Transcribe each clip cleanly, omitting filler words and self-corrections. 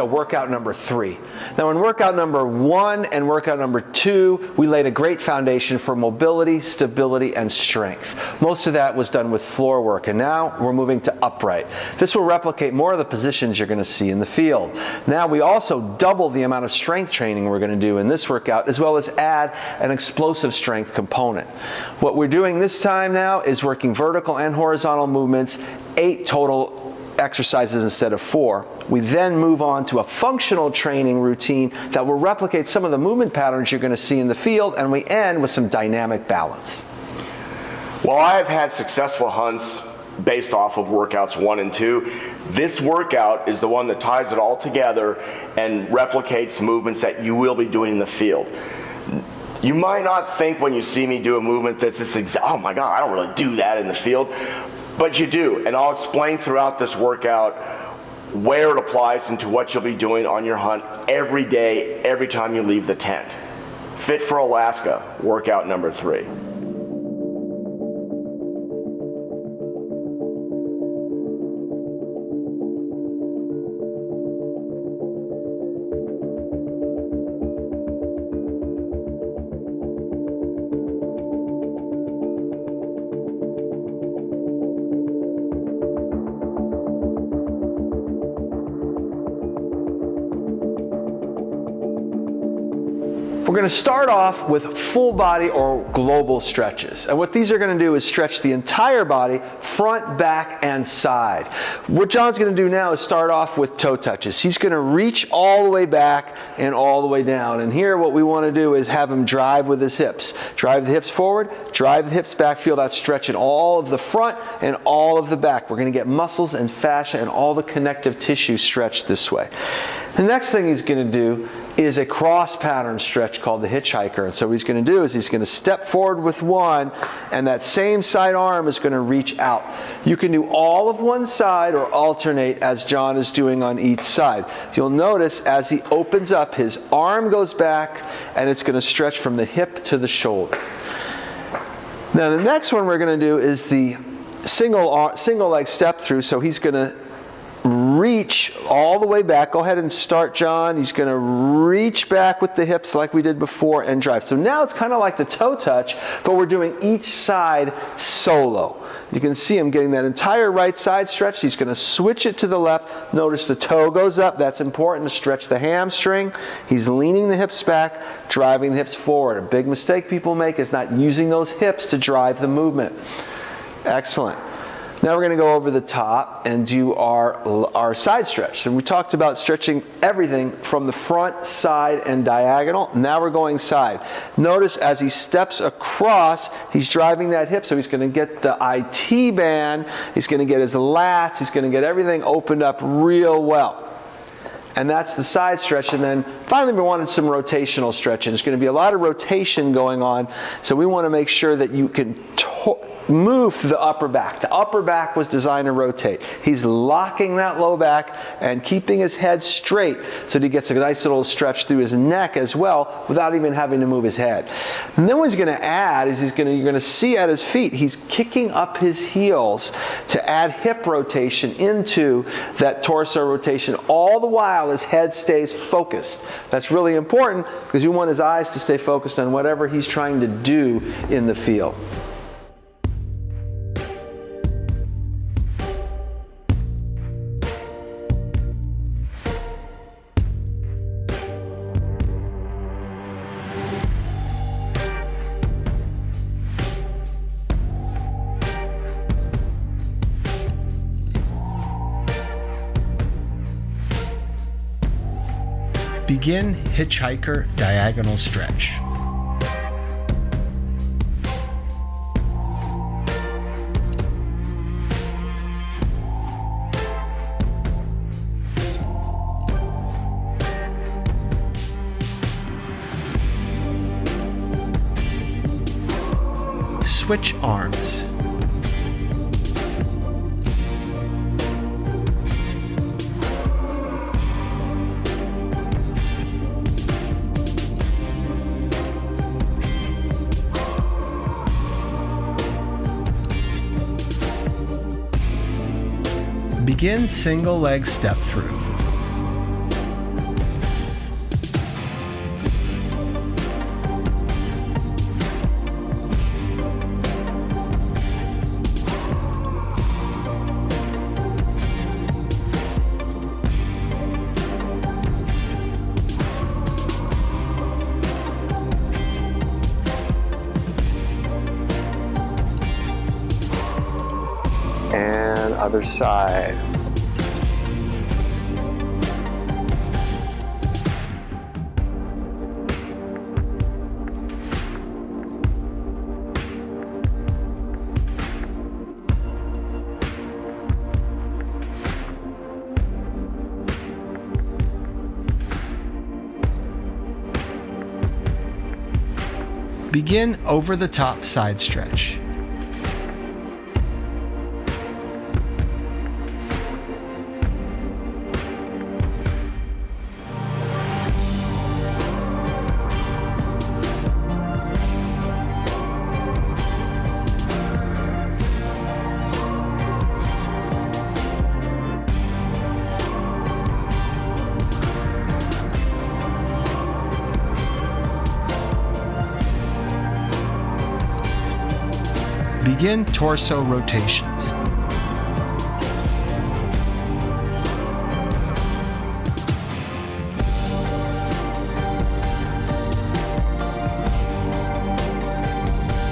Workout number 3. Now in workout number 1 and workout number 2, we laid a great foundation for mobility, stability, and strength. Most of that was done with floor work, and now we're moving to upright. This will replicate more of the positions you're going to see in the field. Now we also double the amount of strength training we're going to do in this workout, as well as add an explosive strength component. What we're doing this time now is working vertical and horizontal movements, 8 total exercises instead of 4. We then move on to a functional training routine that will replicate some of the movement patterns you're going to see in the field, and we end with some dynamic balance. While I have had successful hunts based off of workouts 1 and 2, this workout is the one that ties it all together and replicates movements that you will be doing in the field. You might not think when you see me do a movement that's this, oh my God, I don't really do that in the field. But you do, and I'll explain throughout this workout where it applies into what you'll be doing on your hunt every day, every time you leave the tent. Fit for Alaska, workout number 3. We're going to start off with full body or global stretches. And what these are going to do is stretch the entire body, front, back, and side. What John's going to do now is start off with toe touches. He's going to reach all the way back and all the way down. And here what we want to do is have him drive with his hips. Drive the hips forward, drive the hips back, feel that stretch in all of the front and all of the back. We're going to get muscles and fascia and all the connective tissue stretched this way. The next thing he's going to do is a cross pattern stretch called the hitchhiker. And so what he's going to do is he's going to step forward with one, and that same side arm is going to reach out. You can do all of one side or alternate as John is doing on each side. You'll notice as he opens up, his arm goes back and it's going to stretch from the hip to the shoulder. Now the next one we're going to do is the single leg step through. So he's going to reach all the way back. Go ahead and start, John. He's going to reach back with the hips like we did before and drive. So now it's kind of like the toe touch, but we're doing each side solo. You can see him getting that entire right side stretched. He's going to switch it to the left. Notice the toe goes up. That's important to stretch the hamstring. He's leaning the hips back, driving the hips forward. A big mistake people make is not using those hips to drive the movement. Excellent. Now we're going to go over the top and do our side stretch. And we talked about stretching everything from the front, side, and diagonal. Now we're going side. Notice as he steps across, he's driving that hip, so he's going to get the IT band, he's going to get his lats, he's going to get everything opened up real well. And that's the side stretch. And then finally we wanted some rotational stretching. There's going to be a lot of rotation going on, so we want to make sure that you can move to the upper back. The upper back was designed to rotate. He's locking that low back and keeping his head straight so that he gets a nice little stretch through his neck as well without even having to move his head. And then what he's going to add is you're going to see at his feet, he's kicking up his heels to add hip rotation into that torso rotation. All the while his head stays focused. That's really important because you want his eyes to stay focused on whatever he's trying to do in the field. Begin hitchhiker diagonal stretch. Switch arms. Begin single leg step through. other side. Begin over the top side stretch. Begin torso rotations.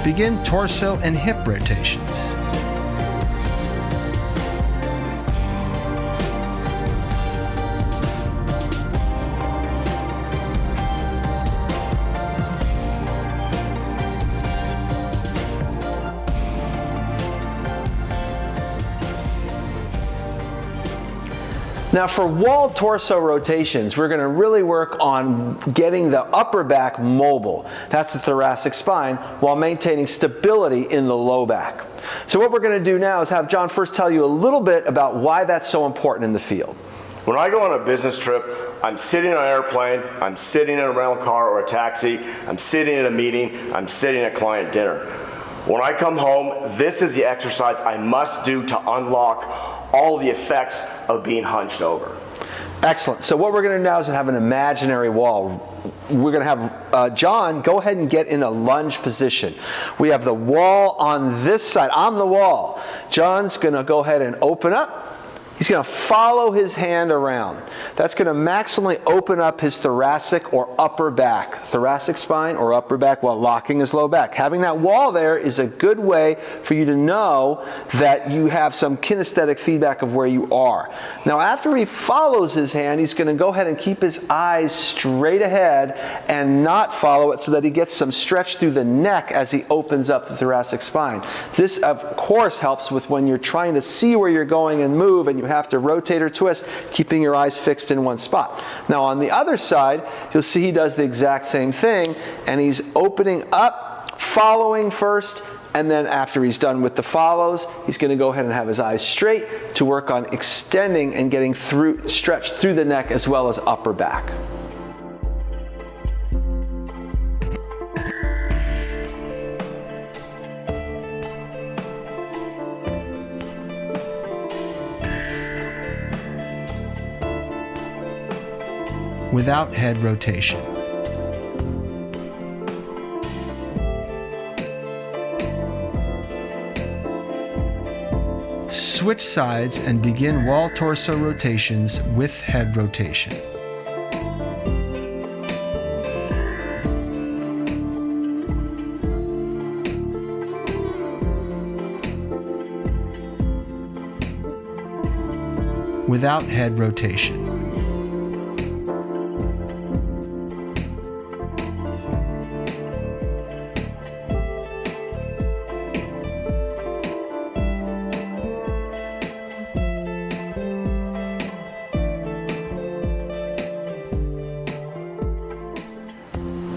Begin torso and hip rotations. Now for wall torso rotations, we're going to really work on getting the upper back mobile. That's the thoracic spine, while maintaining stability in the low back. So what we're going to do now is have John first tell you a little bit about why that's so important in the field. When I go on a business trip, I'm sitting on an airplane, I'm sitting in a rental car or a taxi, I'm sitting in a meeting, I'm sitting at client dinner. When I come home, this is the exercise I must do to unlock all the effects of being hunched over. Excellent. So what we're going to do now is have an imaginary wall. We're going to have John go ahead and get in a lunge position. We have the wall on this side. I'm the wall. John's going to go ahead and open up. He's going to follow his hand around. That's going to maximally open up his thoracic or upper back, thoracic spine or upper back, while locking his low back. Having that wall there is a good way for you to know that you have some kinesthetic feedback of where you are. Now after he follows his hand, he's going to go ahead and keep his eyes straight ahead and not follow it, so that he gets some stretch through the neck as he opens up the thoracic spine. This of course helps with when you're trying to see where you're going and move, and you have to rotate or twist, keeping your eyes fixed in one spot. Now on the other side, you'll see he does the exact same thing, and he's opening up, following first, and then after he's done with the follows, he's going to go ahead and have his eyes straight to work on extending and getting stretched through the neck as well as upper back. Without head rotation. Switch sides and begin wall torso rotations with head rotation. Without head rotation.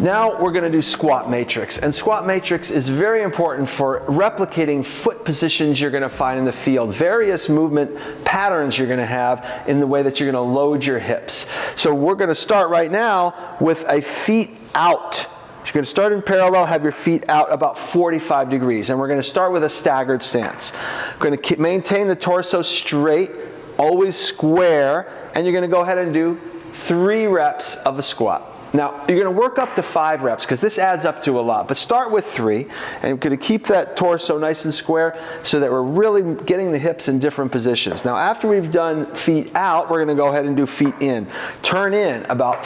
Now we're going to do squat matrix, and squat matrix is very important for replicating foot positions you're going to find in the field, various movement patterns you're going to have in the way that you're going to load your hips. So we're going to start right now with a feet out. You're going to start in parallel, have your feet out about 45 degrees, and we're going to start with a staggered stance. We're going to maintain the torso straight, always square, and you're going to go ahead and do 3 reps of a squat. Now, you're going to work up to 5 reps because this adds up to a lot, but start with 3, and you're going to keep that torso nice and square so that we're really getting the hips in different positions. Now, after we've done feet out, we're going to go ahead and do feet in. Turn in about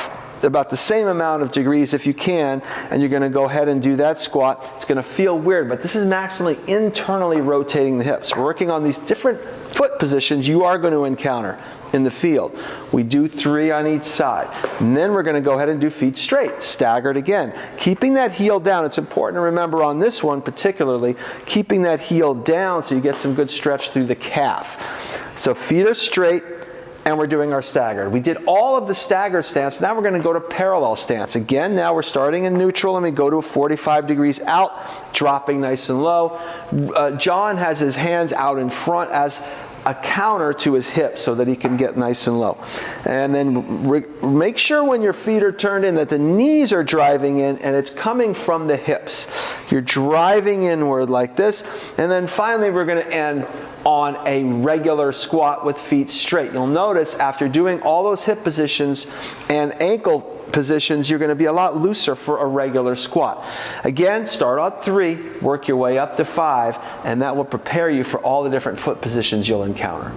the same amount of degrees if you can, and you're going to go ahead and do that squat. It's going to feel weird, but this is maximally internally rotating the hips. We're working on these different foot positions you are going to encounter in the field. We do 3 on each side. And then we're going to go ahead and do feet straight, staggered again. Keeping that heel down, it's important to remember on this one particularly, keeping that heel down so you get some good stretch through the calf. So feet are straight, and we're doing our staggered. We did all of the staggered stance. Now we're going to go to parallel stance. Again, now we're starting in neutral and we go to 45 degrees out, dropping nice and low. John has his hands out in front as a counter to his hips so that he can get nice and low. And then make sure when your feet are turned in that the knees are driving in and it's coming from the hips. You're driving inward like this. And then finally we're going to end on a regular squat with feet straight. You'll notice after doing all those hip positions and ankle positions, you're going to be a lot looser for a regular squat. Again, start on 3, work your way up to 5, and that will prepare you for all the different foot positions you'll encounter.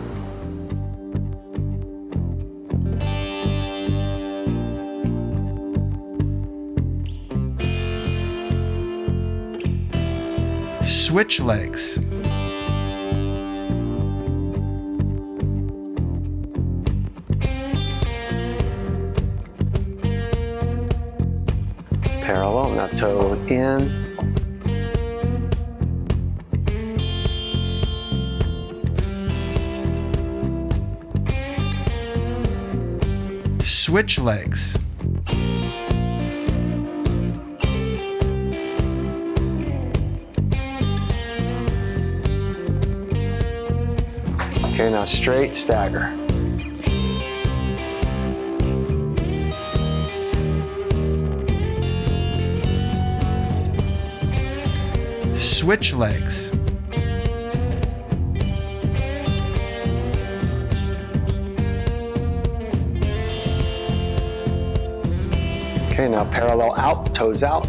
Switch legs. Parallel, now toe in. Switch legs. Okay, now straight, stagger. Switch legs. Okay, now parallel out, toes out.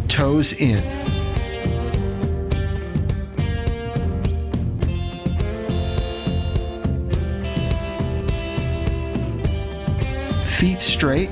Toes in. Feet straight.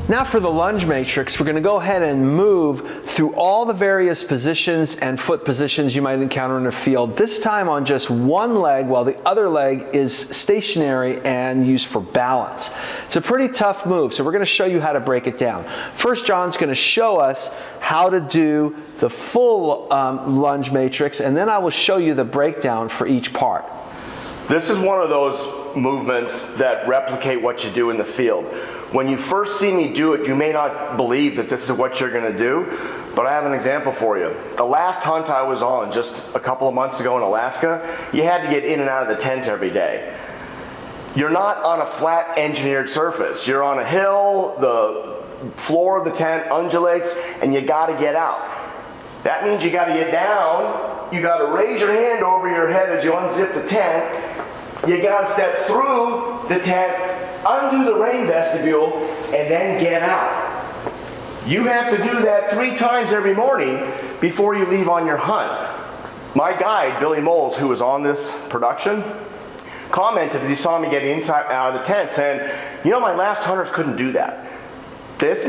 Now for the lunge matrix, we're going to go ahead and move through all the various positions and foot positions you might encounter in a field, this time on just one leg while the other leg is stationary and used for balance. It's a pretty tough move, so we're going to show you how to break it down. First, John's going to show us how to do the full lunge matrix, and then I will show you the breakdown for each part. This is one of those movements that replicate what you do in the field. When you first see me do it, you may not believe that this is what you're going to do, but I have an example for you. The last hunt I was on just a couple of months ago in Alaska, you had to get in and out of the tent every day. You're not on a flat engineered surface. You're on a hill, the floor of the tent undulates, and you got to get out. That means you got to get down, you got to raise your hand over your head as you unzip the tent, you got to step through the tent, undo the rain vestibule, and then get out. You have to do that 3 times every morning before you leave on your hunt. My guide, Billy Moles, who was on this production, commented as he saw me get inside out of the tent saying, you know, my last hunters couldn't do that. This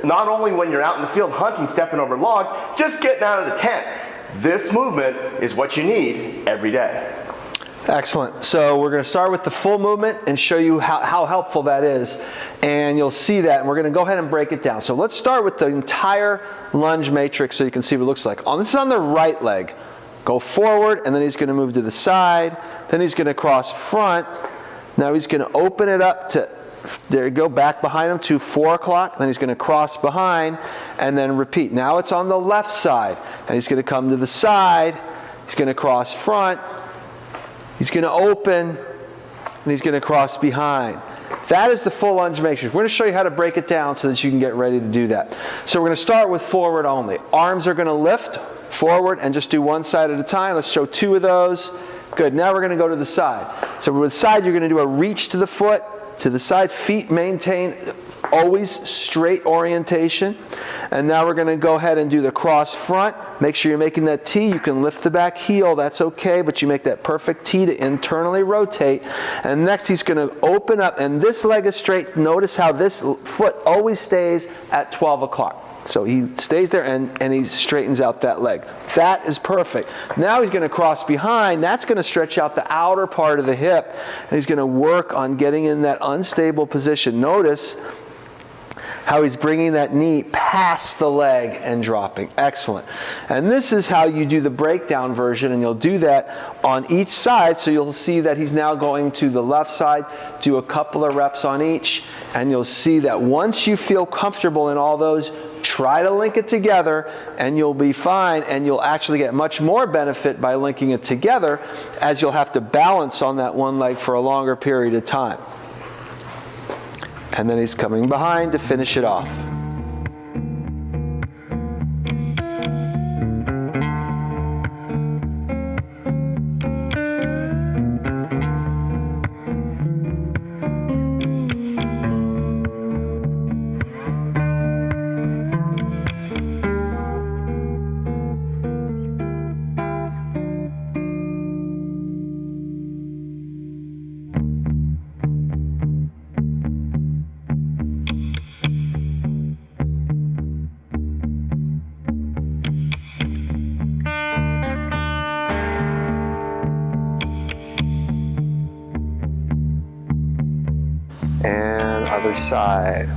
not only when you're out in the field hunting, stepping over logs, just getting out of the tent. This movement is what you need every day. Excellent. So we're going to start with the full movement and show you how helpful that is. And you'll see that. And we're going to go ahead and break it down. So let's start with the entire lunge matrix so you can see what it looks like. This is on the right leg. Go forward, and then he's going to move to the side. Then he's going to cross front. Now he's going to open it up to, there you go, back behind him to 4 o'clock. Then he's going to cross behind and then repeat. Now it's on the left side. And he's going to come to the side. He's going to cross front. He's going to open, and he's going to cross behind. That is the full lunge matrix. We're going to show you how to break it down so that you can get ready to do that. So we're going to start with forward only. Arms are going to lift forward and just do one side at a time. Let's show 2 of those. Good. Now we're going to go to the side. So with the side, you're going to do a reach to the foot, to the side. Feet maintain always straight orientation. And now we're going to go ahead and do the cross front. Make sure you're making that T. You can lift the back heel, that's okay, but you make that perfect T to internally rotate. And next he's going to open up, and this leg is straight. Notice how this foot always stays at 12 o'clock. So he stays there and he straightens out that leg. That is perfect. Now he's going to cross behind. That's going to stretch out the outer part of the hip. And he's going to work on getting in that unstable position. Notice how he's bringing that knee past the leg and dropping. Excellent. And this is how you do the breakdown version, and you'll do that on each side. So you'll see that he's now going to the left side, do a couple of reps on each, and you'll see that once you feel comfortable in all those, try to link it together and you'll be fine, and you'll actually get much more benefit by linking it together, as you'll have to balance on that one leg for a longer period of time. And then he's coming behind to finish it off. And other side.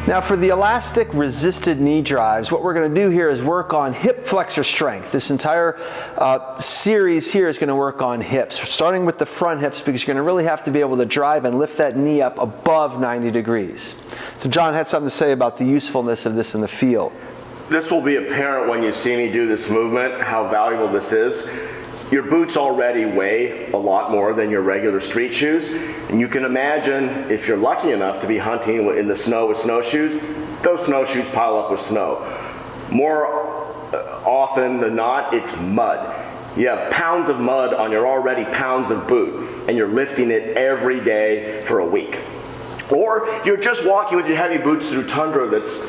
Now for the elastic resisted knee drives, what we're going to do here is work on hip flexor strength. This entire series here is going to work on hips, starting with the front hips, because you're going to really have to be able to drive and lift that knee up above 90 degrees. So John had something to say about the usefulness of this in the field. This will be apparent when you see me do this movement, how valuable this is. Your boots already weigh a lot more than your regular street shoes, and you can imagine if you're lucky enough to be hunting in the snow with snowshoes, those snowshoes pile up with snow. More often than not, it's mud. You have pounds of mud on your already pounds of boot, and you're lifting it every day for a week. Or you're just walking with your heavy boots through tundra that's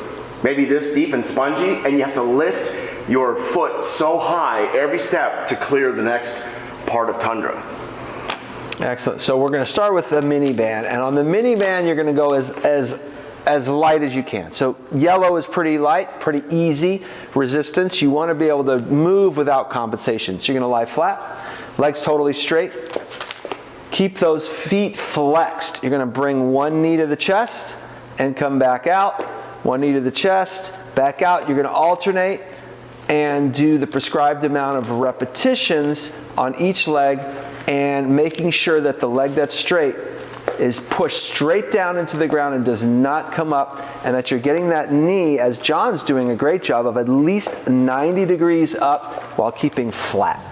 maybe this deep and spongy, and you have to lift your foot so high every step to clear the next part of tundra. Excellent. So we're going to start with the mini band, and on the mini band you're going to go as light as you can. So yellow is pretty light, pretty easy resistance. You want to be able to move without compensation. So you're going to lie flat, legs totally straight. Keep those feet flexed. You're going to bring one knee to the chest and come back out. One knee to the chest, back out. You're going to alternate and do the prescribed amount of repetitions on each leg, and making sure that the leg that's straight is pushed straight down into the ground and does not come up, and that you're getting that knee, as John's doing a great job of, at least 90 degrees up while keeping flat.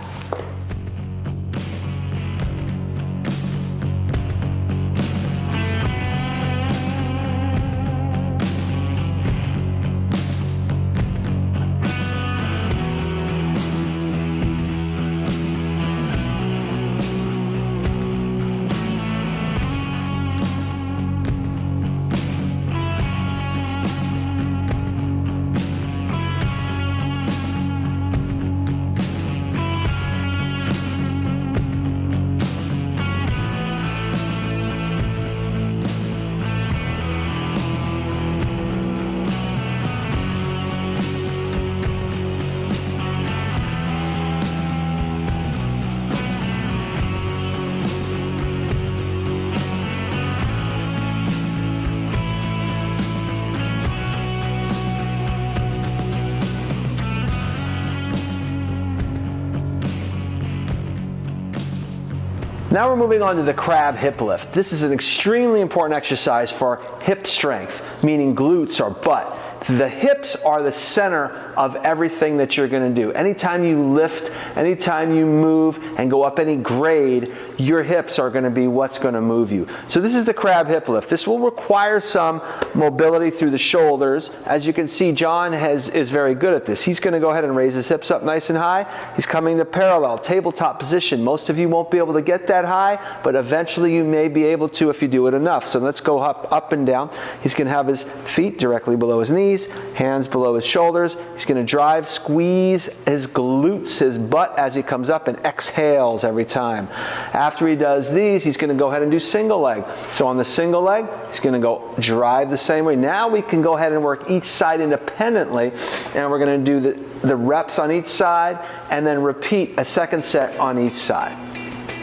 Now we're moving on to the crab hip lift. This is an extremely important exercise for hip strength, meaning glutes or butt. The hips are the center of everything that you're going to do. Anytime you lift, anytime you move and go up any grade, your hips are going to be what's going to move you. So this is the crab hip lift. This will require some mobility through the shoulders. As you can see, John is very good at this. He's going to go ahead and raise his hips up nice and high. He's coming to parallel, tabletop position. Most of you won't be able to get that high, but eventually you may be able to if you do it enough. So let's go up and down. He's going to have his feet directly below his knees, hands below his shoulders. He's going to drive, squeeze his glutes, his butt as he comes up, and exhales every time. After he does these, he's going to go ahead and do single leg. So on the single leg, he's going to go drive the same way. Now we can go ahead and work each side independently, and we're going to do the reps on each side and then repeat a second set on each side.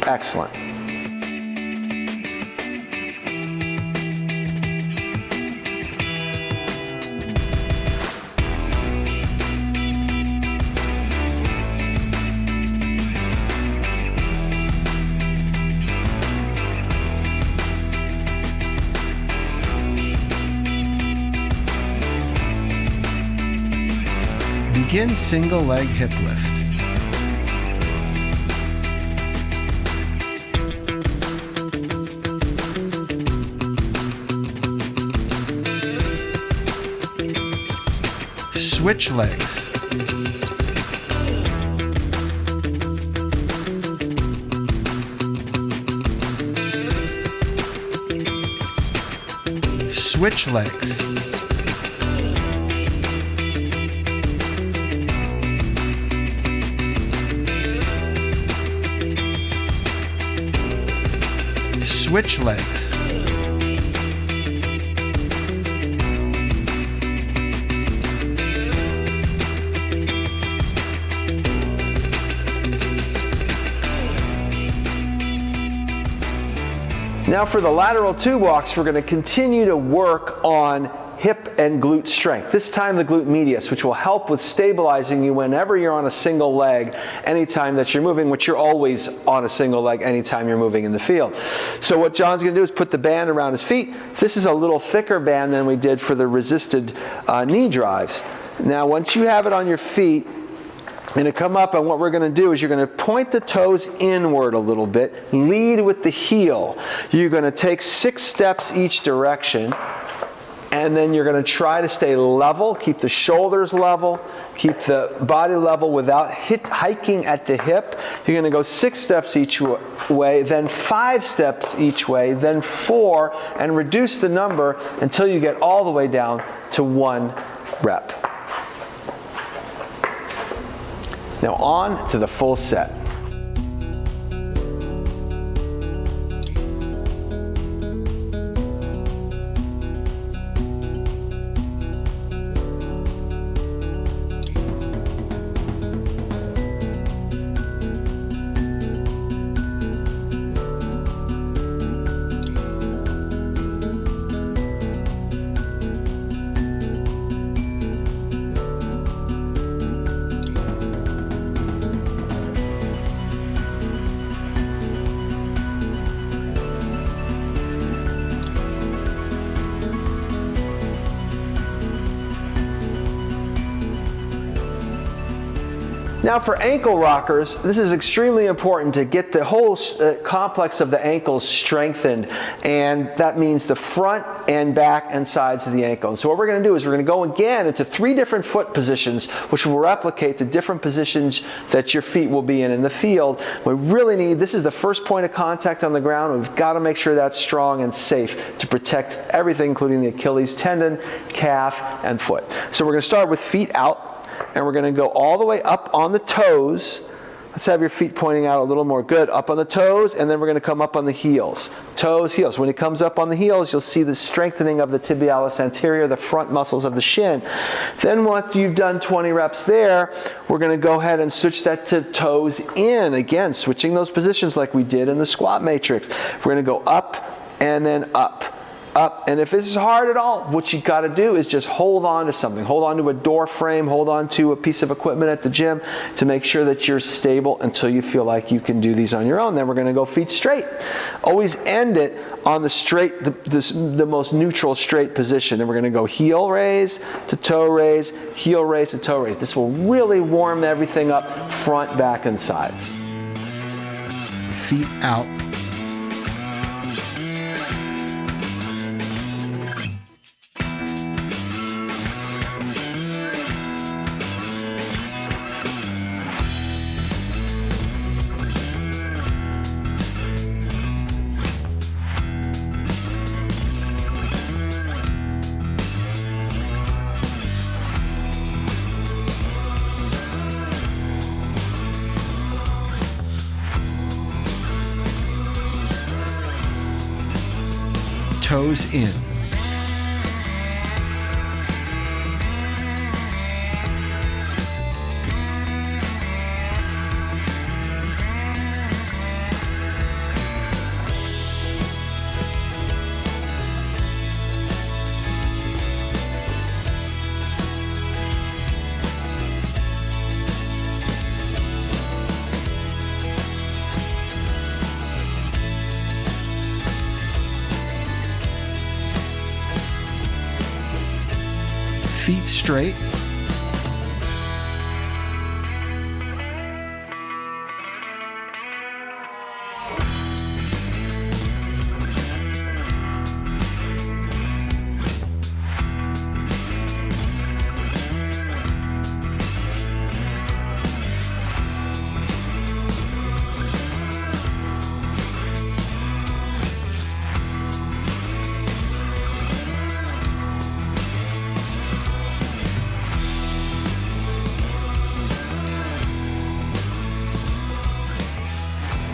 Excellent. Begin single leg hip lift. Switch legs. Switch legs. Switch legs. Now for the lateral tube walks, we're going to continue to work on hip and glute strength. This time the glute medius, which will help with stabilizing you whenever you're on a single leg, anytime that you're moving, which you're always on a single leg anytime you're moving in the field. So what John's going to do is put the band around his feet. This is a little thicker band than we did for the resisted knee drives. Now once you have it on your feet, you're going to come up, and what we're going to do is you're going to point the toes inward a little bit, lead with the heel. You're going to take 6 steps each direction, and then you're going to try to stay level, keep the shoulders level, keep the body level without hiking at the hip. You're going to go 6 steps each way, then 5 steps each way, then 4, and reduce the number until you get all the way down to 1 rep. Now on to the full set. Now for ankle rockers, this is extremely important to get the whole complex of the ankles strengthened, and that means the front and back and sides of the ankle. And so what we're going to do is we're going to go again into 3 different foot positions, which will replicate the different positions that your feet will be in the field. We really need, this is the first point of contact on the ground. We've got to make sure that's strong and safe to protect everything, including the Achilles tendon, calf, and foot. So we're going to start with feet out. And we're going to go all the way up on the toes. Let's have your feet pointing out a little more. Good. Up on the toes, and then we're going to come up on the heels. Toes, heels. When he comes up on the heels, you'll see the strengthening of the tibialis anterior, the front muscles of the shin. Then once you've done 20 reps there, we're going to go ahead and switch that to toes in. Again, switching those positions like we did in the squat matrix. We're going to go up and then up. up. And if this is hard at all, what you got to do is just hold on to something. Hold on to a door frame, hold on to a piece of equipment at the gym to make sure that you're stable until you feel like you can do these on your own. Then we're going to go feet straight. Always end it on the straight, the most neutral straight position. Then we're going to go heel raise to toe raise, heel raise to toe raise. This will really warm everything up, front, back, and sides. Feet out. Toes in. Feet straight.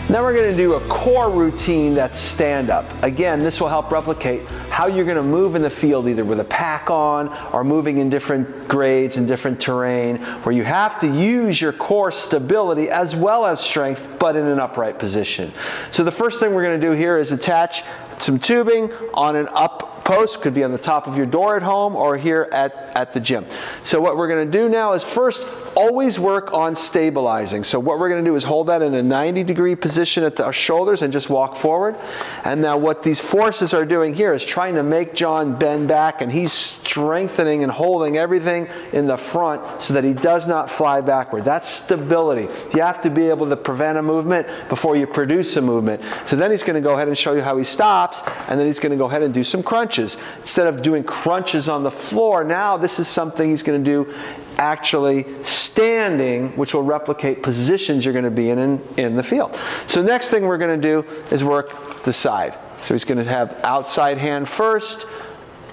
Now we're going to do a core routine that's stand-up. Again, this will help replicate how you're going to move in the field, either with a pack on or moving in different grades and different terrain, where you have to use your core stability as well as strength, but in an upright position. So the first thing we're going to do here is attach some tubing on an up post. Could be on the top of your door at home or here at the gym. So what we're going to do now is first always work on stabilizing. So what we're going to do is hold that in a 90-degree position at our shoulders and just walk forward. And now what these forces are doing here is trying to make John bend back, and he's strengthening and holding everything in the front so that he does not fly backward. That's stability. You have to be able to prevent a movement before you produce a movement. So then he's going to go ahead and show you how he stops, and then he's going to go ahead and do some crunches. Instead of doing crunches on the floor, now this is something he's going to do actually standing, which will replicate positions you're going to be in the field. So next thing we're going to do is work the side. So he's going to have outside hand first,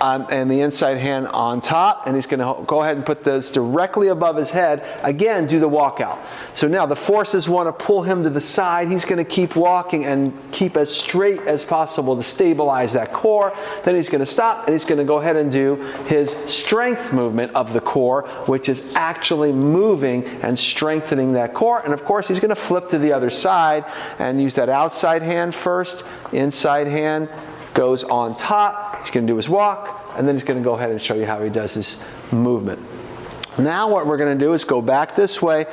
and the inside hand on top, and he's going to go ahead and put those directly above his head. Again, do the walkout. So now the forces want to pull him to the side. He's going to keep walking and keep as straight as possible to stabilize that core. Then he's going to stop, and he's going to go ahead and do his strength movement of the core, which is actually moving and strengthening that core. And of course, he's going to flip to the other side and use that outside hand first, inside hand goes on top. He's going to do his walk, and then he's going to go ahead and show you how he does his movement. Now what we're going to do is go back this way,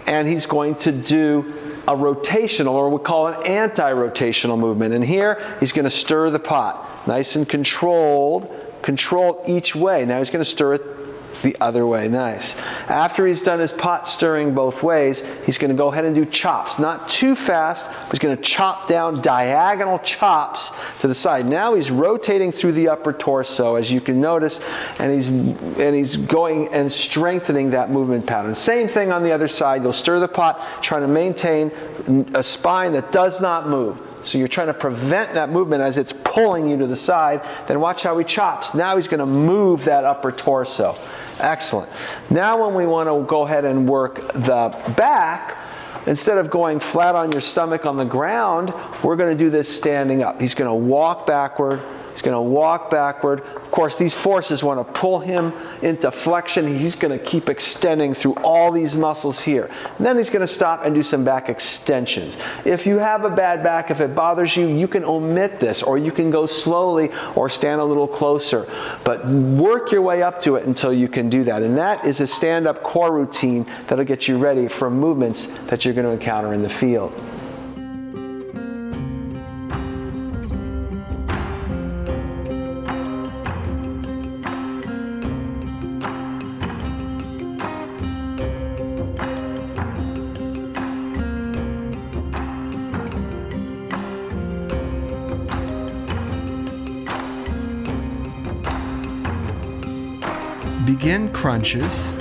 and he's going to do a rotational, or we call it anti-rotational movement. And here he's going to stir the pot, nice and controlled each way. Now he's going to stir it the other way. Nice. After he's done his pot stirring both ways, he's going to go ahead and do chops. Not too fast. He's going to chop down diagonal chops to the side. Now he's rotating through the upper torso, as you can notice, and he's going and strengthening that movement pattern. Same thing on the other side. You'll stir the pot, trying to maintain a spine that does not move. So you're trying to prevent that movement as it's pulling you to the side. Then watch how he chops. Now he's going to move that upper torso. Excellent. Now when we want to go ahead and work the back, instead of going flat on your stomach on the ground, we're going to do this standing up. He's going to walk backward, He's going to walk backward. Of course, these forces want to pull him into flexion. He's going to keep extending through all these muscles here. And then he's going to stop and do some back extensions. If you have a bad back, if it bothers you, you can omit this, or you can go slowly or stand a little closer. But work your way up to it until you can do that. And that is a stand-up core routine that'll get you ready for movements that you're going to encounter in the field. Begin crunches.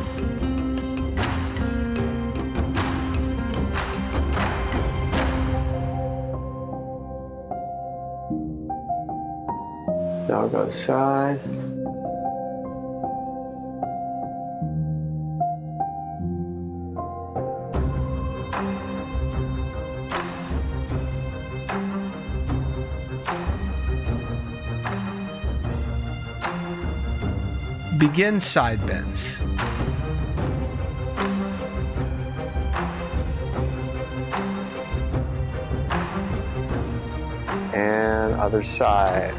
Now go side. Begin side bends. And other side.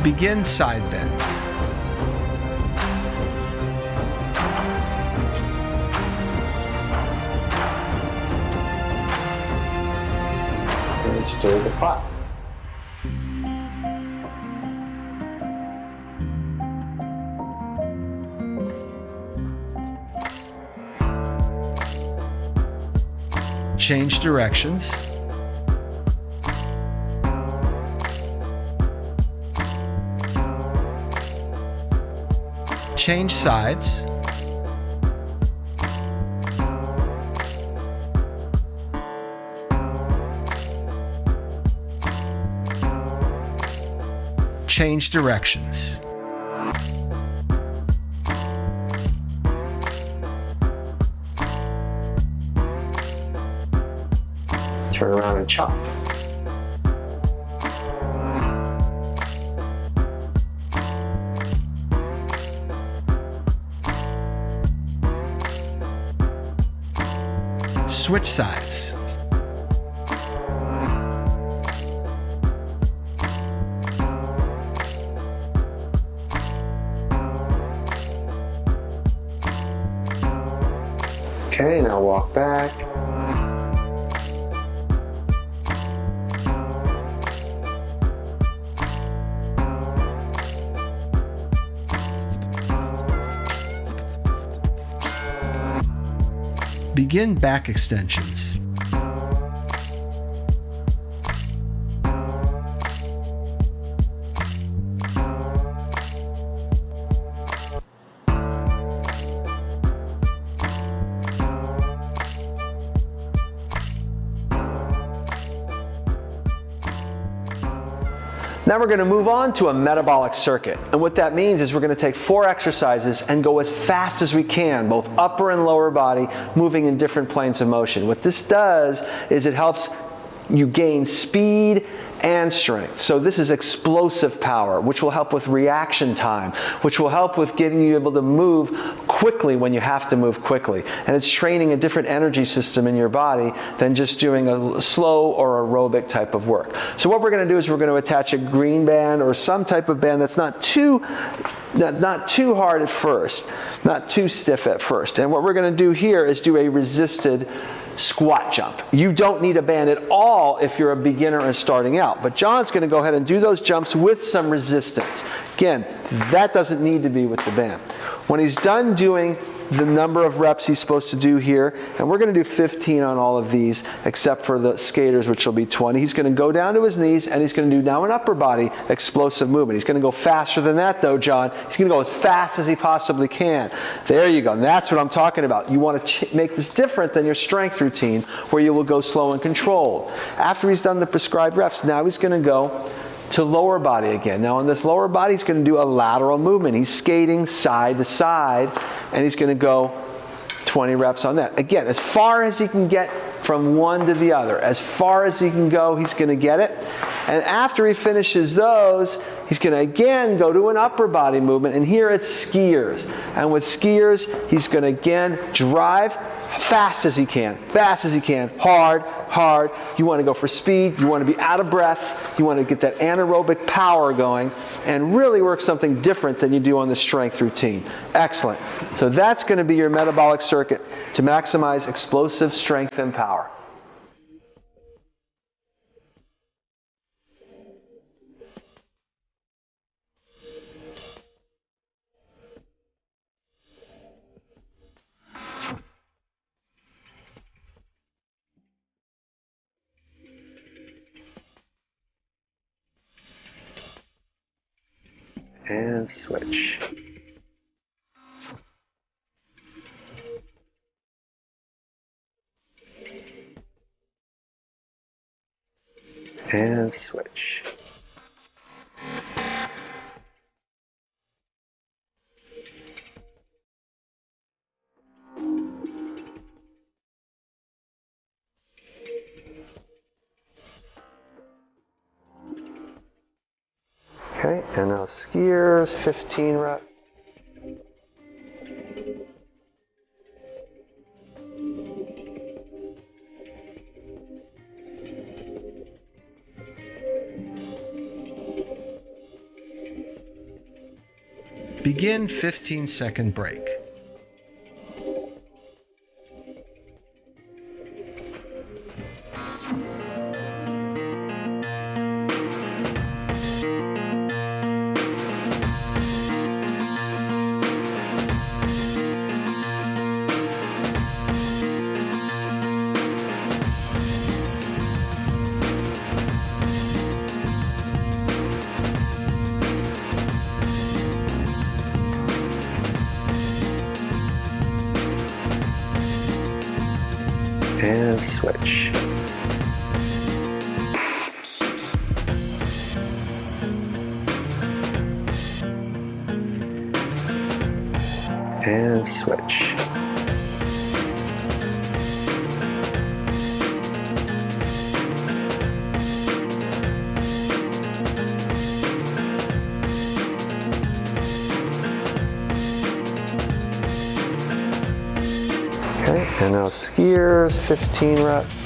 Begin side bends. And stir the pot. Change directions. Change sides. Change directions. Turn around and chop. Switch sides. Okay, now walk back. Begin back extensions. Now we're going to move on to a metabolic circuit. And what that means is we're going to take 4 exercises and go as fast as we can, both upper and lower body, moving in different planes of motion. What this does is it helps you gain speed and strength. So this is explosive power, which will help with reaction time, which will help with getting you able to move quickly when you have to move quickly. And it's training a different energy system in your body than just doing a slow or aerobic type of work. So what we're going to do is we're going to attach a green band or some type of band that's not too hard at first, not too stiff at first. And what we're going to do here is do a resisted squat jump. You don't need a band at all if you're a beginner and starting out, but John's going to go ahead and do those jumps with some resistance. Again, that doesn't need to be with the band. When he's done doing the number of reps he's supposed to do here, and we're going to do 15 on all of these except for the skaters, which will be 20. He's going to go down to his knees and he's going to do now an upper body explosive movement. He's going to go faster than that though, John. He's going to go as fast as he possibly can. There you go. And that's what I'm talking about. You want to make this different than your strength routine where you will go slow and controlled. After he's done the prescribed reps, now he's going to go to lower body again. Now on this lower body, he's going to do a lateral movement. He's skating side to side, and he's going to go 20 reps on that. Again, as far as he can get from one to the other. As far as he can go, he's going to get it. And after he finishes those, he's going to again go to an upper body movement. And here it's skiers. And with skiers, he's going to again drive fast as he can, hard, hard. You want to go for speed. You want to be out of breath. You want to get that anaerobic power going and really work something different than you do on the strength routine. Excellent. So that's going to be your metabolic circuit to maximize explosive strength and power. And switch. And switch. Okay, and now skiers, 15 reps. Begin 15-second break. And switch. And switch. Okay, and now skiers, 15 reps.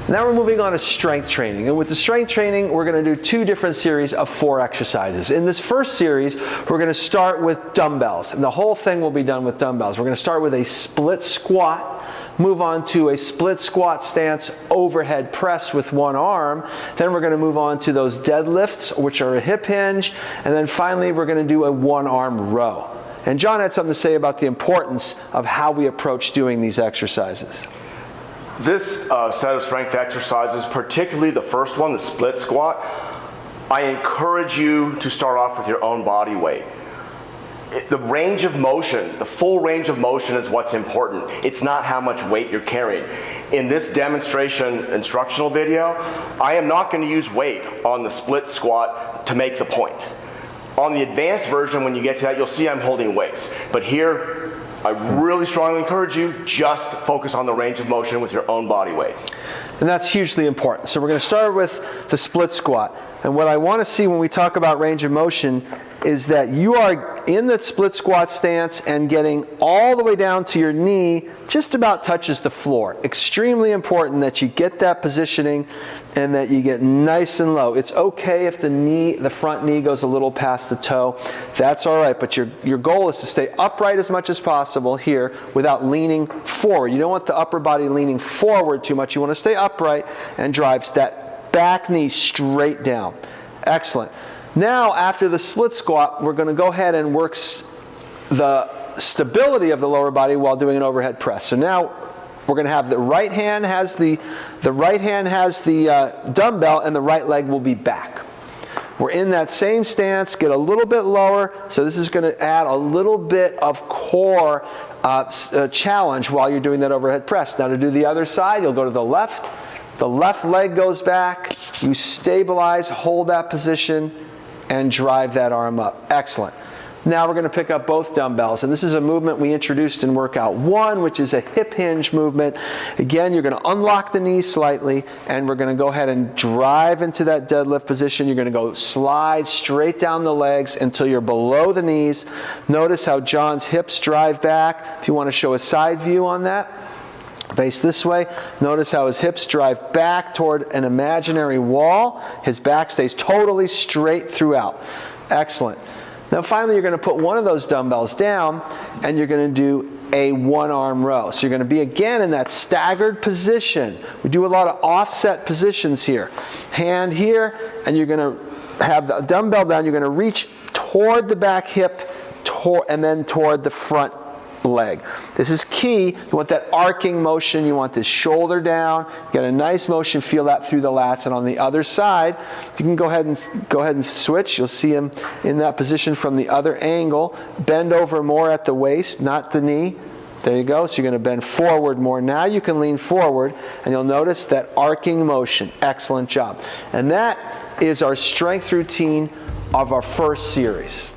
Now we're moving on to strength training. And with the strength training, we're going to do two different series of 4 exercises. In this first series, we're going to start with dumbbells. And the whole thing will be done with dumbbells. We're going to start with a split squat, move on to a split squat stance overhead press with one arm. Then we're going to move on to those deadlifts, which are a hip hinge. And then finally, we're going to do a one-arm row. And John had something to say about the importance of how we approach doing these exercises. This set of strength exercises, particularly the first one, the split squat, I encourage you to start off with your own body weight. The range of motion, the full range of motion is what's important. It's not how much weight you're carrying. In this demonstration instructional video, I am not going to use weight on the split squat to make the point. On the advanced version, when you get to that, you'll see I'm holding weights. But here, I really strongly encourage you, just focus on the range of motion with your own body weight. And that's hugely important. So we're going to start with the split squat. And what I want to see when we talk about range of motion is that you are in that split squat stance and getting all the way down to your knee, just about touches the floor. Extremely important that you get that positioning and that you get nice and low. It's okay if the front knee goes a little past the toe. That's all right, but your goal is to stay upright as much as possible here without leaning forward. You don't want the upper body leaning forward too much. You want to stay upright and drive that back knee straight down. Excellent. Now, after the split squat, we're going to go ahead and work the stability of the lower body while doing an overhead press. So now we're going to have the right hand has the dumbbell, and the right leg will be back. We're in that same stance, get a little bit lower, so this is going to add a little bit of core challenge while you're doing that overhead press. Now to do the other side, you'll go to the left leg goes back, you stabilize, hold that position, and drive that arm up. Excellent. Now we're going to pick up both dumbbells, and this is a movement we introduced in workout 1, which is a hip hinge movement. Again, you're going to unlock the knees slightly, and we're going to go ahead and drive into that deadlift position. You're going to go slide straight down the legs until you're below the knees. Notice how John's hips drive back. If you want to show a side view on that, face this way. Notice how his hips drive back toward an imaginary wall. His back stays totally straight throughout. Excellent. Now finally, you're going to put one of those dumbbells down, and you're going to do a one-arm row. So you're going to be again in that staggered position. We do a lot of offset positions here. Hand here, and you're going to have the dumbbell down. You're going to reach toward the back hip, and then toward the front leg. This is key. You want that arcing motion. You want this shoulder down. Get a nice motion. Feel that through the lats. And on the other side, you can go ahead and switch. You'll see him in that position from the other angle. Bend over more at the waist, not the knee. There you go. So you're going to bend forward more. Now you can lean forward, and you'll notice that arcing motion. Excellent job. And that is our strength routine of our first series.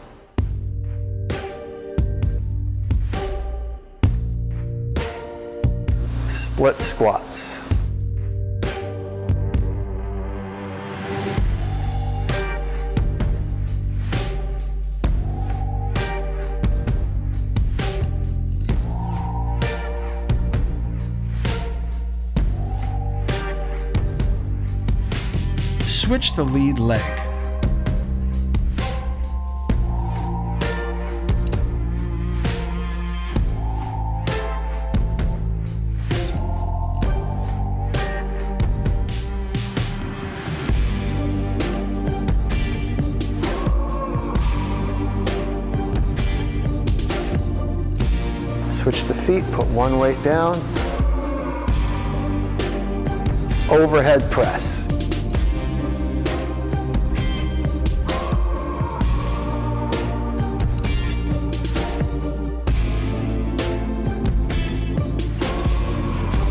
Split squats. Switch the lead leg. Switch the feet, put one weight down. Overhead press.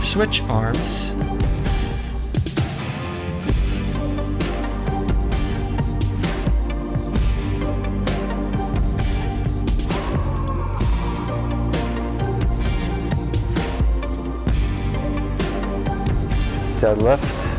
Switch arms. Deadlift.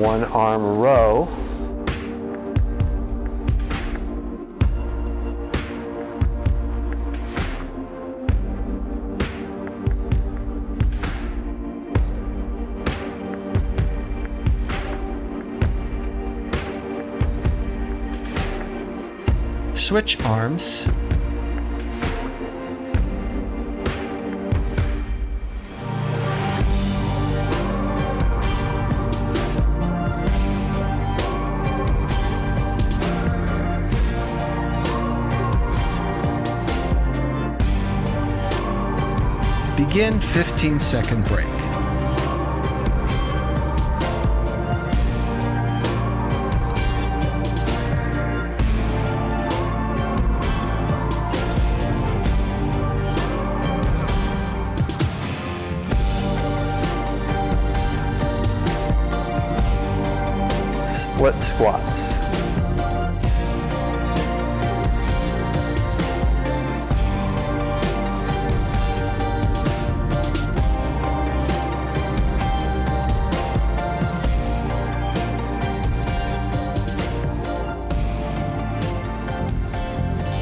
One arm row. Switch arms. Begin 15-second break. Split squats.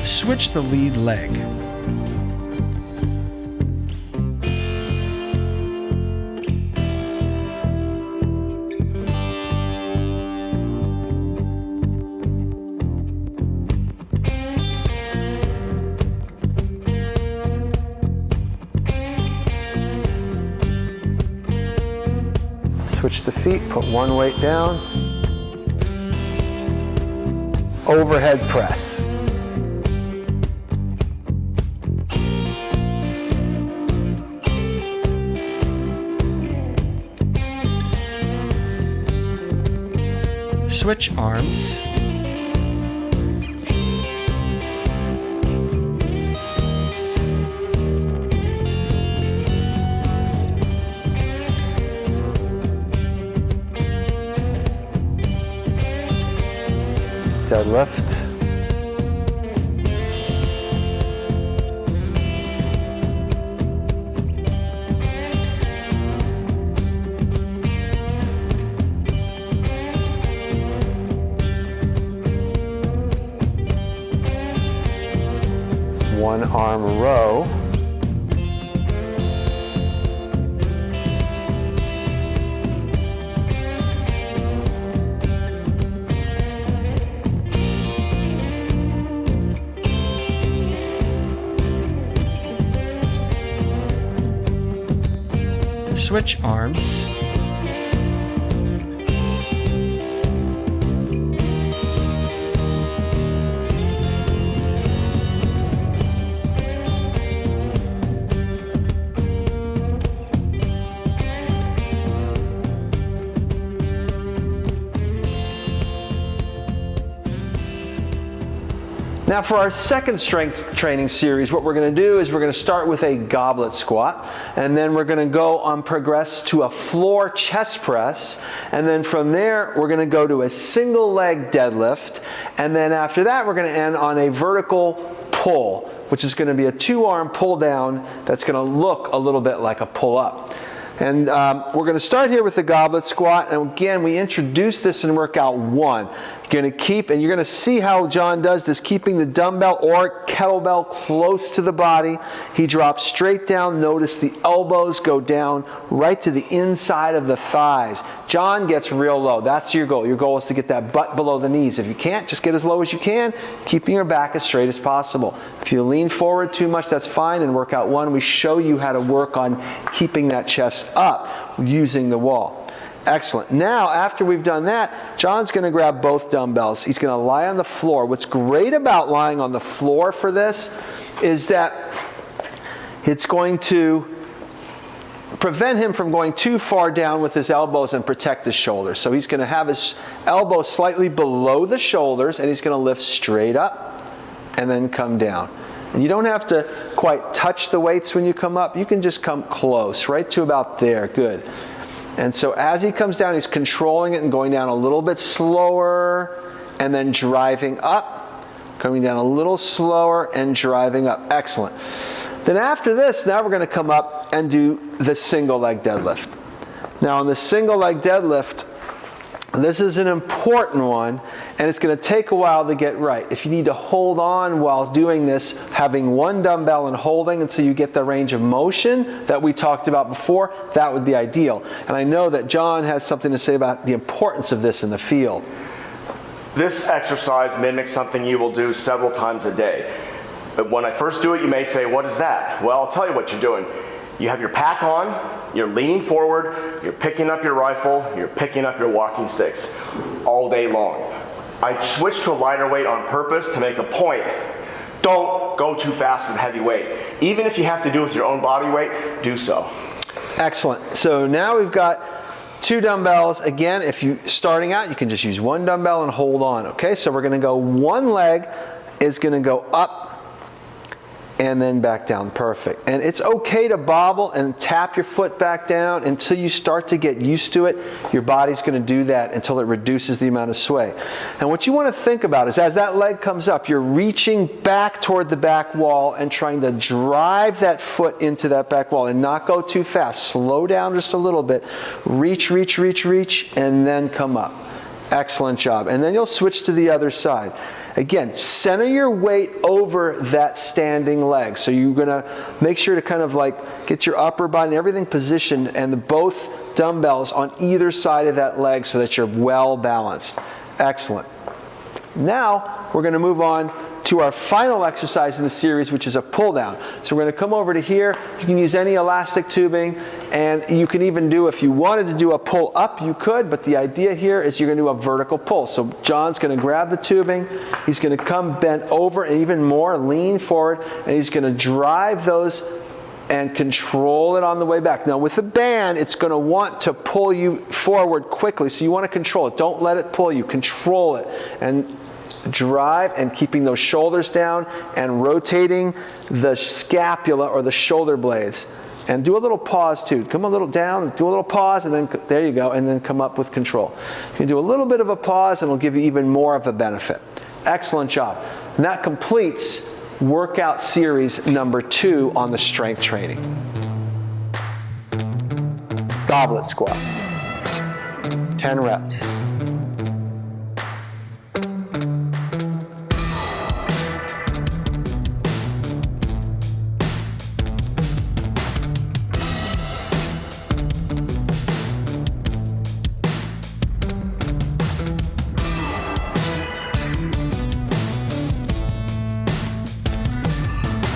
Switch the lead leg. Switch the feet, put one weight down. Overhead press. Switch arms. Deadlift. One arm row. Switch arms. Now for our second strength training series, what we're going to do is we're going to start with a goblet squat, and then we're going to go on progress to a floor chest press, and then from there we're going to go to a single leg deadlift, and then after that we're going to end on a vertical pull, which is going to be a 2-arm pull down that's going to look a little bit like a pull up. And we're going to start here with the goblet squat, and again we introduce this in workout 1. You're going to keep, and you're going to see how John does this, keeping the dumbbell or kettlebell close to the body. He drops straight down. Notice the elbows go down right to the inside of the thighs. John gets real low. That's your goal. Your goal is to get that butt below the knees. If you can't, just get as low as you can, keeping your back as straight as possible. If you lean forward too much, that's fine. In workout 1, we show you how to work on keeping that chest up using the wall. Excellent. Now, after we've done that, John's going to grab both dumbbells. He's going to lie on the floor. What's great about lying on the floor for this is that it's going to prevent him from going too far down with his elbows and protect his shoulders. So he's going to have his elbows slightly below the shoulders, and he's going to lift straight up and then come down. And you don't have to quite touch the weights when you come up. You can just come close, right to about there. Good. And so as he comes down, he's controlling it and going down a little bit slower and then driving up, coming down a little slower and driving up. Excellent. Then after this, now we're going to come up and do the single leg deadlift. Now on the single leg deadlift, this is an important one, and it's going to take a while to get right. If you need to hold on while doing this, having one dumbbell and holding until you get the range of motion that we talked about before, that would be ideal. And I know that John has something to say about the importance of this in the field. This exercise mimics something you will do several times a day. But when I first do it, you may say, what is that? Well, I'll tell you what you're doing. You have your pack on, you're leaning forward, you're picking up your rifle, you're picking up your walking sticks all day long. I switched to a lighter weight on purpose to make a point. Don't go too fast with heavy weight. Even if you have to do it with your own body weight, do so. Excellent. So now we've got 2 dumbbells. Again, if you're starting out, you can just use one dumbbell and hold on. Okay, so we're going to go one leg is going to go up and then back down. Perfect. And it's okay to bobble and tap your foot back down until you start to get used to it. Your body's going to do that until it reduces the amount of sway. And what you want to think about is as that leg comes up, you're reaching back toward the back wall and trying to drive that foot into that back wall and not go too fast. Slow down just a little bit. Reach, reach, reach, reach, and then come up. Excellent job. And then you'll switch to the other side. Again, center your weight over that standing leg. So you're going to make sure to kind of like get your upper body and everything positioned and both dumbbells on either side of that leg so that you're well balanced. Excellent. Now we're going to move on to our final exercise in the series, which is a pull down. So we're going to come over to here. You can use any elastic tubing, and you can even do, if you wanted to do a pull up, you could, but the idea here is you're going to do a vertical pull. So John's going to grab the tubing, he's going to come bent over and even more, lean forward, and he's going to drive those and control it on the way back. Now with the band, it's going to want to pull you forward quickly, so you want to control it. Don't let it pull you, control it. And drive, and keeping those shoulders down and rotating the scapula or the shoulder blades. And do a little pause too. Come a little down, do a little pause, and then there you go, and then come up with control. You can do a little bit of a pause and it'll give you even more of a benefit. Excellent job. And that completes workout series number 2 on the strength training. Goblet squat. 10 reps.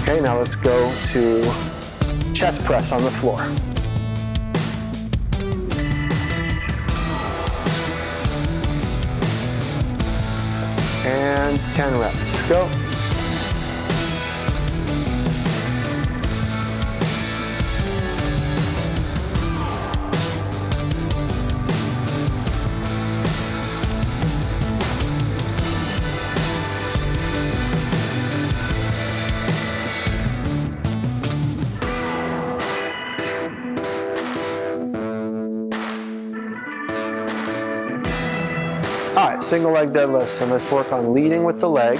Okay, now let's go to chest press on the floor. And 10 reps. Go. All right, single leg deadlifts, and let's work on leading with the leg.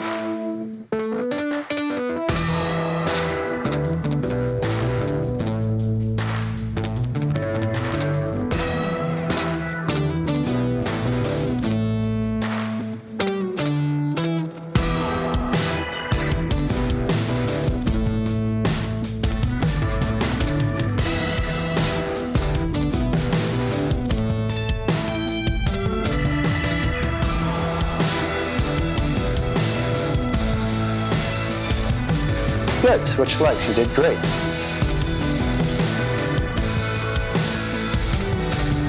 Good, switch legs, you did great.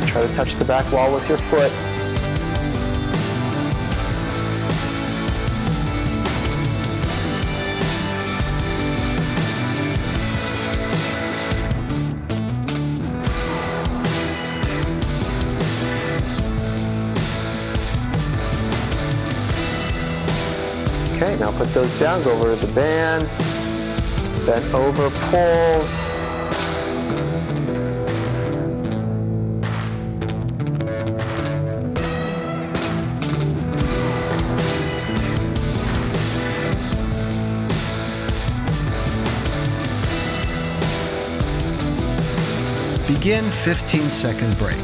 Try to touch the back wall with your foot. Okay, now put those down, go over to the band. Bent over pulls. Begin 15-second break.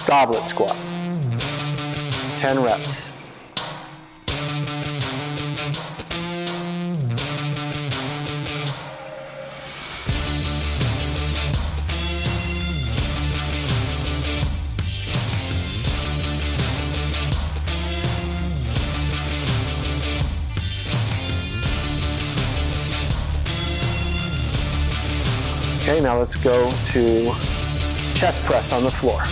Goblet squat. 10 reps. Okay, now let's go to chest press on the floor.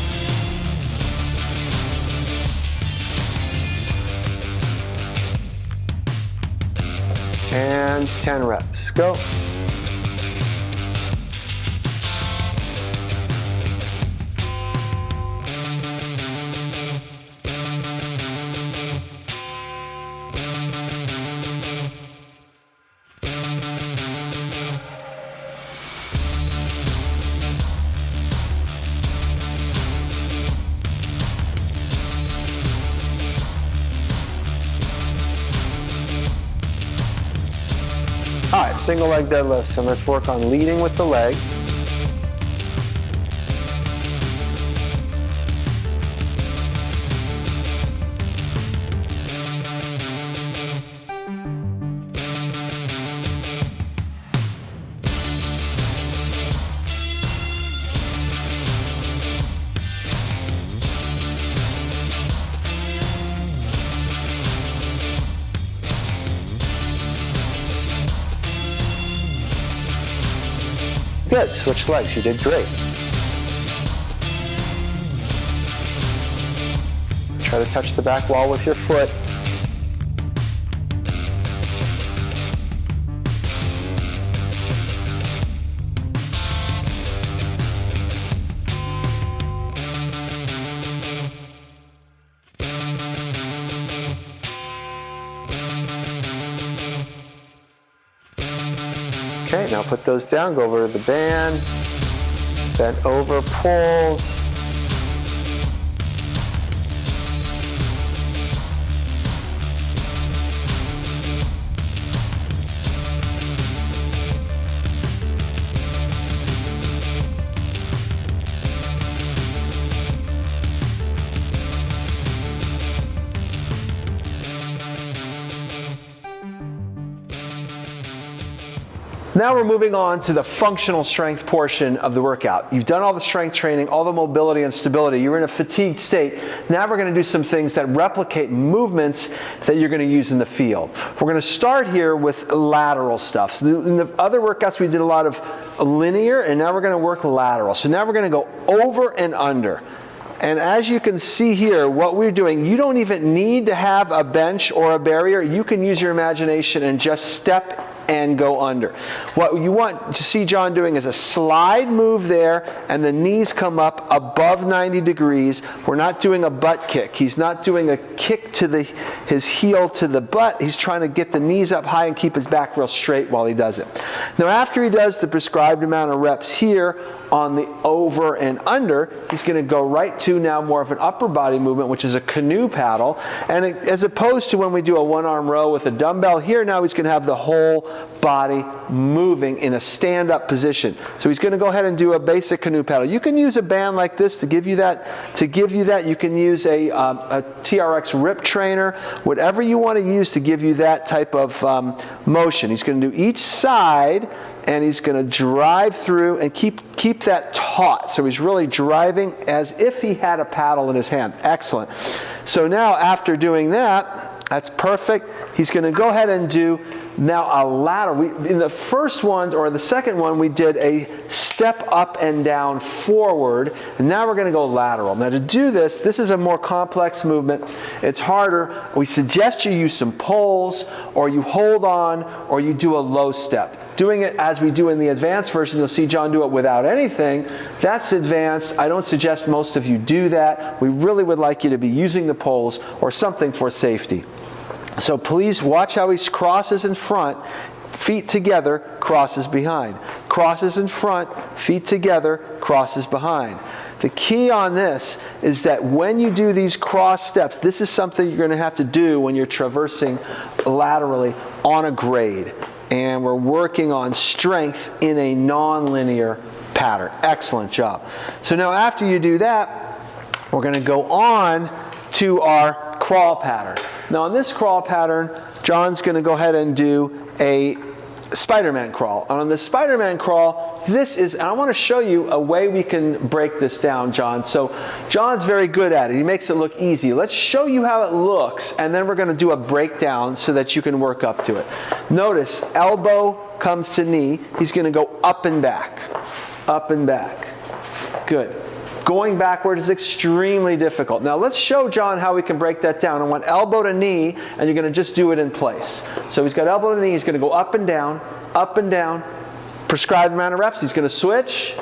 And 10 reps. Go. All right, single leg deadlifts, and let's work on leading with the leg. Good, switch legs, you did great. Try to touch the back wall with your foot. Okay, now put those down, go over to the band, bent over pulls. Now we're moving on to the functional strength portion of the workout. You've done all the strength training, all the mobility and stability. You're in a fatigued state. Now we're going to do some things that replicate movements that you're going to use in the field. We're going to start here with lateral stuff. So in the other workouts we did a lot of linear, and now we're going to work lateral. So now we're going to go over and under. And as you can see here, what we're doing, you don't even need to have a bench or a barrier. You can use your imagination and just step and go under. What you want to see John doing is a slide move there, and the knees come up above 90 degrees. We're not doing a butt kick. He's not doing a kick to his heel to the butt. He's trying to get the knees up high and keep his back real straight while he does it. Now after he does the prescribed amount of reps here on the over and under, he's going to go right to now more of an upper body movement, which is a canoe paddle. And as opposed to when we do a one-arm row with a dumbbell, here now he's going to have the whole body moving in a stand-up position. So he's going to go ahead and do a basic canoe paddle. You can use a band like this to give you that. You can use a TRX rip trainer, whatever you want to use to give you that type of motion. He's going to do each side, and he's going to drive through and keep that taut. So he's really driving as if he had a paddle in his hand. Excellent. So now after doing that, that's perfect. He's going to go ahead and do now a lateral. In the first one, or the second one, we did a step up and down forward, and now we're going to go lateral. Now to do this, this is a more complex movement. It's harder. We suggest you use some poles, or you hold on, or you do a low step. Doing it as we do in the advanced version, you'll see John do it without anything. That's advanced. I don't suggest most of you do that. We really would like you to be using the poles or something for safety. So please watch how he crosses in front, feet together, crosses behind. Crosses in front, feet together, crosses behind. The key on this is that when you do these cross steps, this is something you're going to have to do when you're traversing laterally on a grade. And we're working on strength in a non-linear pattern. Excellent job. So now after you do that, we're going to go on to our crawl pattern. Now on this crawl pattern, John's going to go ahead and do a Spider-Man crawl. And on the Spider-Man crawl, this is, and I want to show you a way we can break this down, John. So John's very good at it. He makes it look easy. Let's show you how it looks, and then we're going to do a breakdown so that you can work up to it. Notice, elbow comes to knee. He's going to go up and back. Up and back. Good. Going backward is extremely difficult. Now let's show John how we can break that down. I want elbow to knee, and you're going to just do it in place. So he's got elbow to knee. He's going to go up and down, prescribed amount of reps. He's going to switch,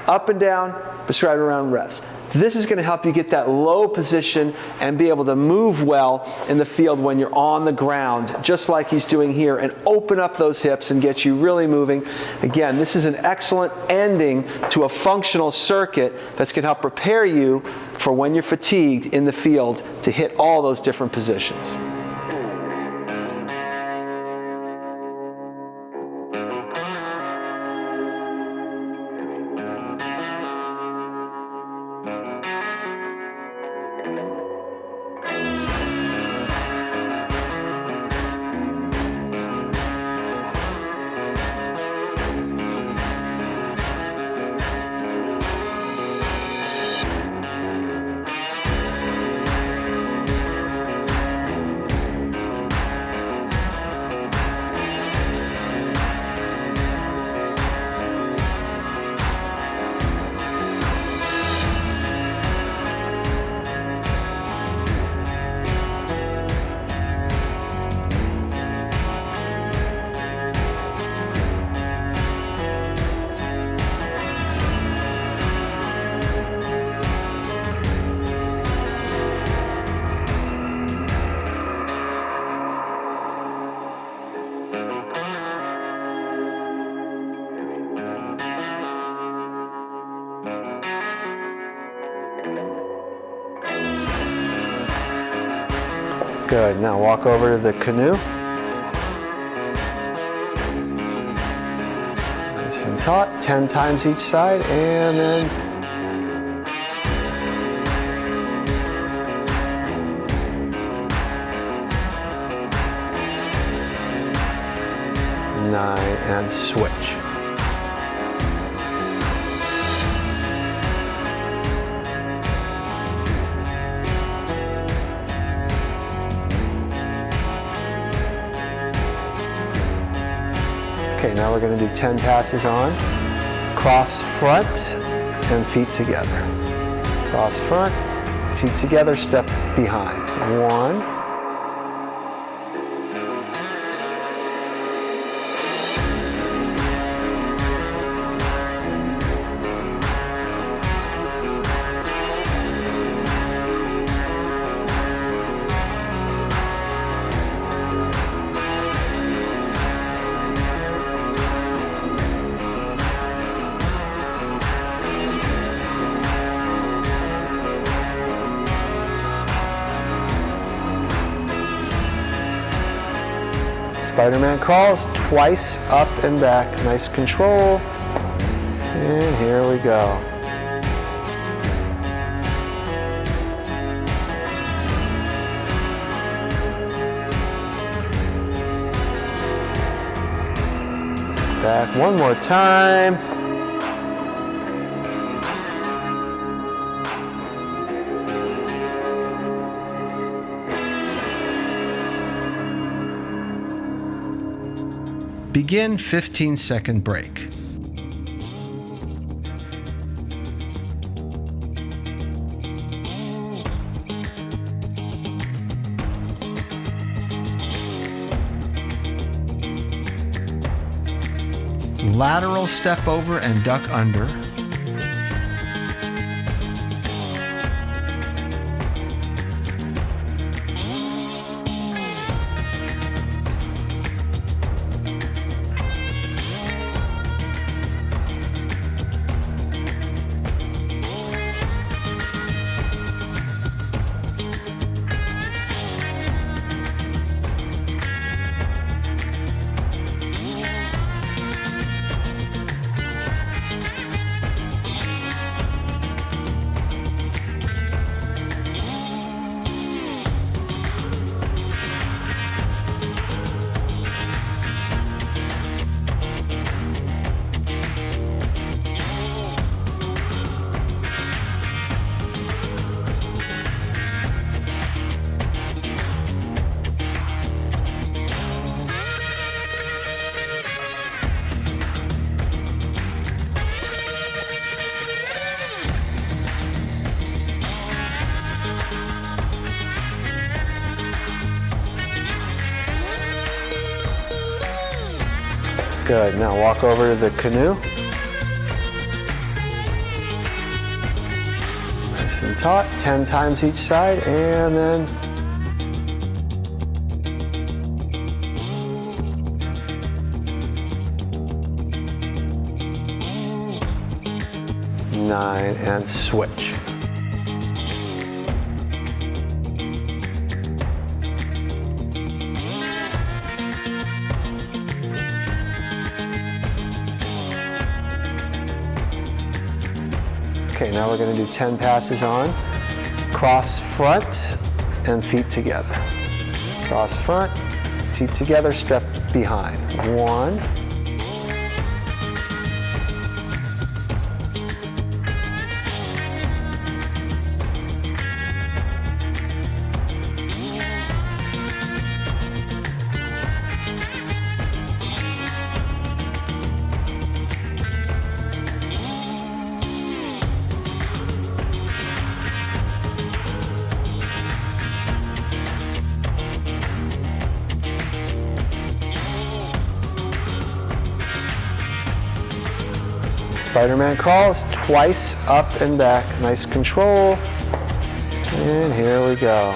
up and down, prescribed amount of reps. This is going to help you get that low position and be able to move well in the field when you're on the ground, just like he's doing here, and open up those hips and get you really moving. Again, this is an excellent ending to a functional circuit that's going to help prepare you for when you're fatigued in the field to hit all those different positions. Good, now walk over to the canoe. Nice and taut, 10 times each side, and then nine, and switch. Okay, now we're going to do 10 passes on. Cross front and feet together. Cross front, feet together, step behind. 1, Spider-Man crawls twice up and back. Nice control. And here we go. Back one more time. Begin 15-second break. Lateral step over and duck under. Good, now walk over to the canoe. Nice and taut, 10 times each side, and then nine, and switch. Okay, now we're going to do 10 passes on. Cross front and feet together. Cross front, feet together, step behind. 1, Spider-Man crawls twice up and back. Nice control. And here we go.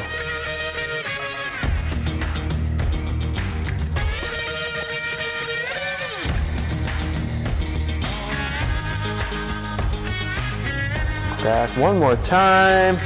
Back one more time.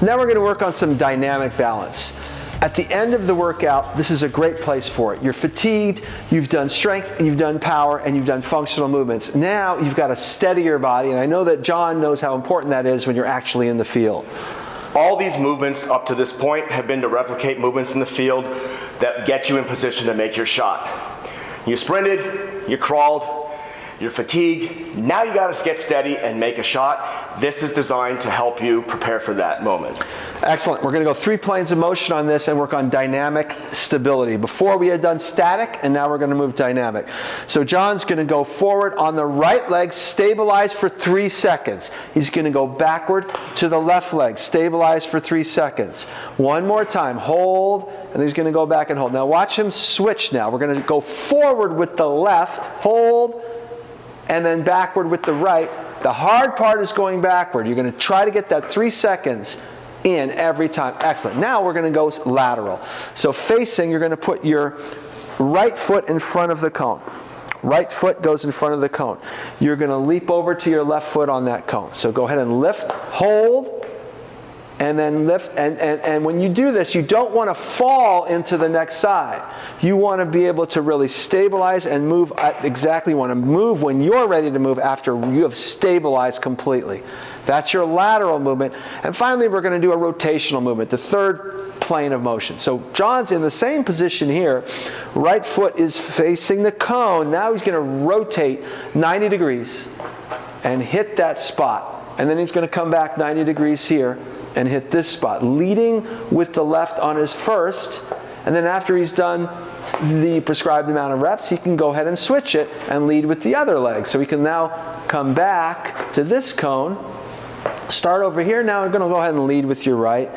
Now we're going to work on some dynamic balance. At the end of the workout, this is a great place for it. You're fatigued, you've done strength, and you've done power, and you've done functional movements. Now you've got to steady your body, and I know that John knows how important that is when you're actually in the field. All these movements up to this point have been to replicate movements in the field that get you in position to make your shot. You sprinted, you crawled, you're fatigued, now you gotta get steady and make a shot. This is designed to help you prepare for that moment. Excellent. We're gonna go 3 planes of motion on this and work on dynamic stability. Before we had done static, and now we're gonna move dynamic. So John's gonna go forward on the right leg, stabilize for 3 seconds. He's gonna go backward to the left leg, stabilize for 3 seconds. One more time, hold, and he's gonna go back and hold. Now watch him switch now. We're gonna go forward with the left, hold, and then backward with the right. The hard part is going backward. You're going to try to get that 3 seconds in every time. Excellent. Now we're going to go lateral. So facing, you're going to put your right foot in front of the cone. Right foot goes in front of the cone. You're going to leap over to your left foot on that cone. So go ahead and lift, hold, and then lift, and when you do this, you don't want to fall into the next side. You want to be able to really stabilize and move exactly. You want to move when you're ready to move after you have stabilized completely. That's your lateral movement. And finally, we're going to do a rotational movement, the third plane of motion. So John's in the same position here. Right foot is facing the cone. Now he's going to rotate 90 degrees and hit that spot. And then he's going to come back 90 degrees here and hit this spot, leading with the left on his first, and then after he's done the prescribed amount of reps, he can go ahead and switch it and lead with the other leg. So he can now come back to this cone, start over here. Now I'm going to go ahead and lead with your right,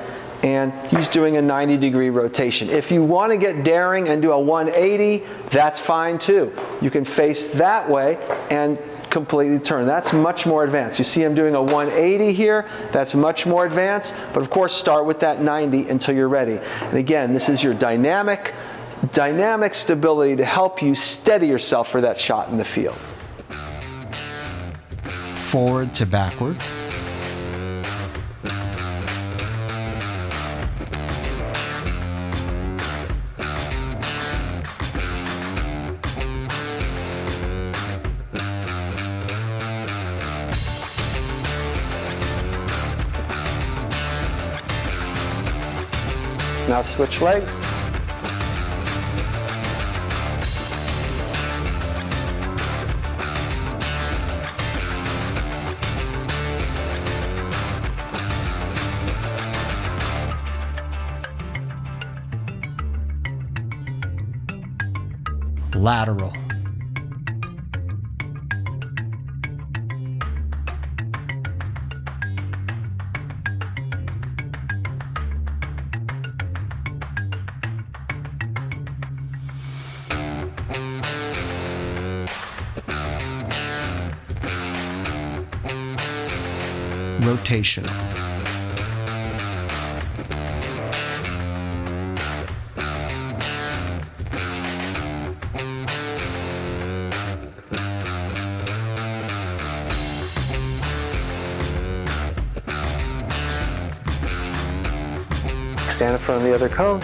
and he's doing a 90-degree rotation. If you want to get daring and do a 180, that's fine too. You can face that way and completely turn. That's much more advanced. You see him doing a 180 here. That's much more advanced. But of course, start with that 90 until you're ready. And again, this is your dynamic stability to help you steady yourself for that shot in the field. Forward to backward. Now switch legs. Lateral. Rotational. Stand in front of the other cone.